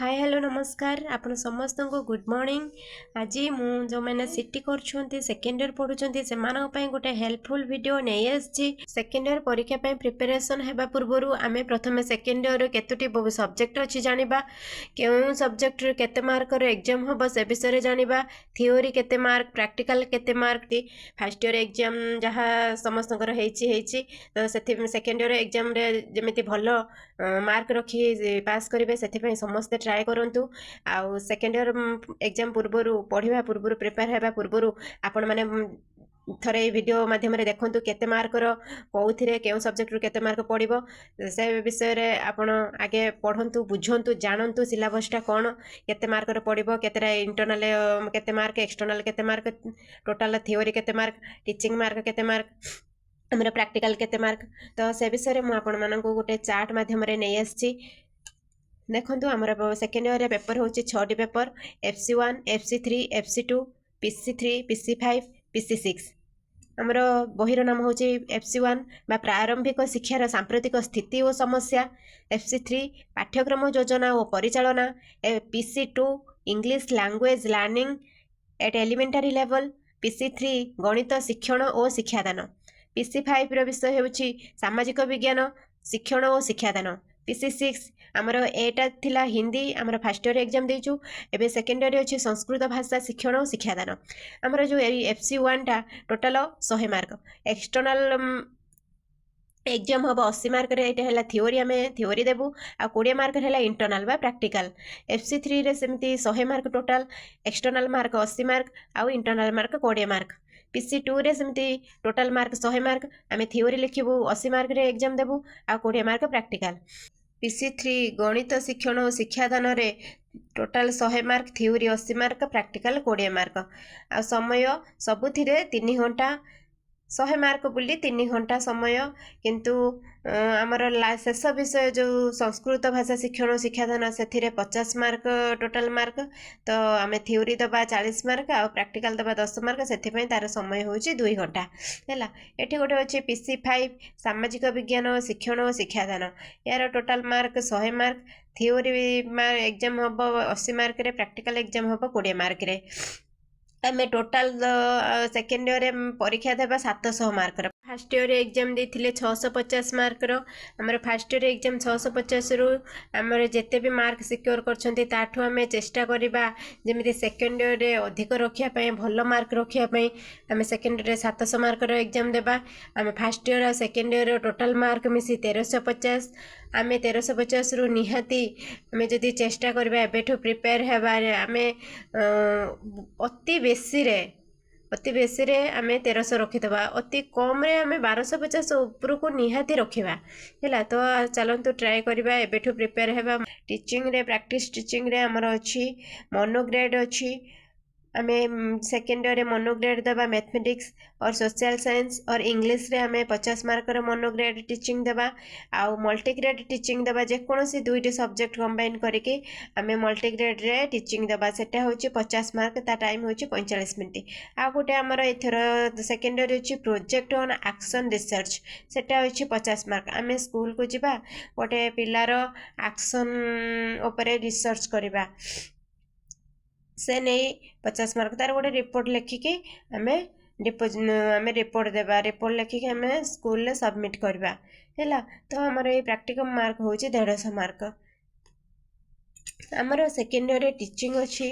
Hi hello नमस्कार आपण समस्त को गुड मॉर्निंग। आज मु जो मैंने सिटी कर सेकेंड इयर पढ़ुंट से गोटे हेल्पफुल वीडियो नहीं आसी। सेकेंड इयर परीक्षा प्रिपरेशन होगा पूर्व आम प्रथम सेकेंड इयर केतोटी सब्जेक्ट अच्छी जाना क्यों सब्जेक्ट केते मार्क एग्जाम हम से विषय जाना थियोरी केते मार्क प्रैक्टिकल केते मार्क फर्स्ट इयर एग्जाम जहाँ समस्त तो सेकेंड इयर एग्जाम जमी भल मार्क रखी पास करेंगे से समस्ते ट्राए करूँ आउ सेकेंड इयर एग्जाम पूर्वर पढ़ा पूर्व प्रिपेयर होगा पूर्वर आपण मैंने थरे वीडियो माध्यम देखूँ केते मार्क कौन क्यों सब्जेक्ट केते मार्क पड़ो से विषय आपण आगे पढ़ु बुझंतु जानतु सिलेबसटा कौन केते मार्क पड़ो केते इंटरनल केते मार्क एक्सटर्नल केते मार्क टोटल थियोरी केते मार्क टीचिंग मार्क केते मार्क आमर प्रैक्टिकल केते मार्क तो से विषय में आपण मानक गोटे चार्ट माध्यम नहीं आसी। देखो आमर सेकेंड इयर पेपर हूँ 6टी paper FC1 FC3 FC2 PC3 PC5 PC6 आमर बहीर नाम हूँ FC1 बा प्रारंभिक शिक्षार सांप्रतिक स्थिति और समस्या FC3 पाठ्यक्रम योजना और परिचालना PC2 English language learning at elementary level PC3 गणित शिक्षण और शिक्षादान PC5 विषय हूँ सामाजिक विज्ञान शिक्षण और शिक्षादान PC6 आमर एटा थिला हिंदी आमर फर्स्ट इयर एग्जाम देचु एबे सेकेंड इयर अच्छी संस्कृत भाषा शिक्षण और शिक्षादान आमर जो FC1 टा टोटल 100 मार्क एक्सटर्नल एग्जाम हम 80 मार्क है थियोरी आम थियोरी देबू आ 20 मार्क है इंटरनल बा प्रैक्टिकल FC3 रे सेमती 100 mark total external mark 80 mark आ इंटरनल मार्क 20 मार्क PC2 रे सेमती टोटल मार्क 100 मार्क आम थियोरी लिखबू 80 मार्क रे एग्जाम देबू आ 20 मार्क प्रैक्टिकल PC3 गणित शिक्षण और शिक्षादान रे टोटल 100 mark theory 80 mark practical 20 mark आ समय सबुथि 3 घंटा 100 मार्क बोली 3 घंटा समय किंतु आमर शेष विषय जो संस्कृत भाषा शिक्षण शिक्षादान से 50 मार्क टोटल मार्क तो आम थियोरी दबा 40 मार्क आ प्रैक्टिकल दबा 10 मार्क से तार समय हूँ 2 घंटा है ये गोटे अच्छे PC5 सामाजिक विज्ञान शिक्षण और शिक्षादान यार total mark 100 mark theory exam हम 80 मार्क रे प्रैक्टिकल एग्जाम हम 20 मार्क रे आम टोटाल सेकेंड इयर परीक्षा देवा 700 मार्क फर्स्ट इयर एग्जाम देते 650 मार्क आमर फर्स्ट इयर एग्जाम 650 रु आमर जिते भी मार्क सिक्योर कर आम चेष्टा करवा जमी सेकेंड इयर अधिक रखापी भल मार्क रखापी आम सेकेंड इयर 700 मार्क एग्जाम देवा आम first year second year total mark मिसी 1350 आम 1350 रु निहाती आम जदि चेष्टा करवा एबेठू प्रिपेयर हेबा आम अति बेसी रे आम 1300 रखीदबा अति कम रे आम 1250 ऊपर को निहाती रखा है तो चलतु ट्राए करवा एबेठू प्रिपेयर हेबा टीचिंग रे प्रैक्टिस टीचिंग रे आमर अच्छी मोनोग्रेड अच्छी आम सेकेंड इयर मोनोग्रेड दबा मैथमेटिक्स और सोशल साइंस और इंग्लिश रे आम 50 मार्क मोनोग्रेड टीचिंग दबा आउ मल्टीग्रेड टीचिंग दबा जेकोसी 2टी सब्जेक्ट कंबाइन करके आम मल्टीग्रेड रे टीचिंग दबा सेटा होची 50 मार्क ता टाइम होची 45 मिनिट आ गोटे आमर एथर सेकेंड इयर होची प्रोजेक्ट ऑन एक्शन रिसर्च सेटा होची 50 मार्क आम स्कूल को जिबा गोटे पिलार एक्शन ऊपर रिसर्च करबा से नहीं 50 मार्क तार गोटे रिपोर्ट लिखिकी आम रिपोर्ट देवा रिपोर्ट लिखिकी आम स्कूल सबमिट करवा है तो आमर ये प्रैक्टिकल मार्क हूँ 150 मार्क आमर सेकेंड इयर टीचिंग अच्छी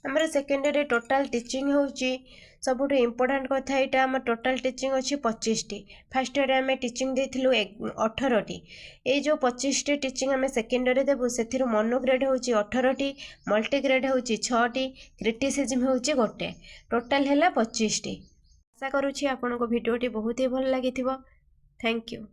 आमर सेकेंड इयर टोटाल टीचिंग होची सबुठ इम्पोर्टाट कथा यहाँ आम टोटाल टीचिंग अच्छी 25टी फर्स्ट इयर आम टीचिंग देथिलु 18टी ये जो 25टी टीचिंग आम सेकेंड इयर देबु से मोनोग्रेड होची 18टी मल्टीग्रेड होची 6टी क्रिटिसिज्म होची 1 टोटाल है 25टी आशा करुँची आपन को वीडियोटी बहुत ही भल लगी थैंक यू।